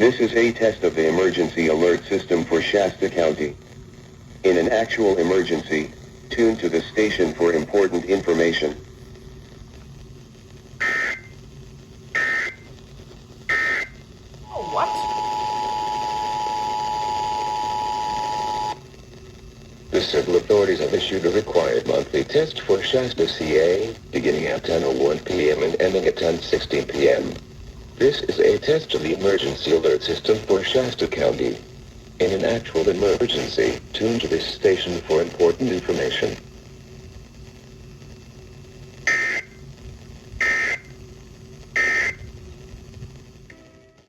This is a test of the emergency alert system for Shasta County. In an actual emergency, tune to the station for important information. Oh, what? The civil authorities have issued a required monthly test for Shasta, CA, beginning at 10:01 p.m. and ending at 10:16 p.m. This is a test of the emergency alert system for Shasta County. In an actual emergency, tune to this station for important information.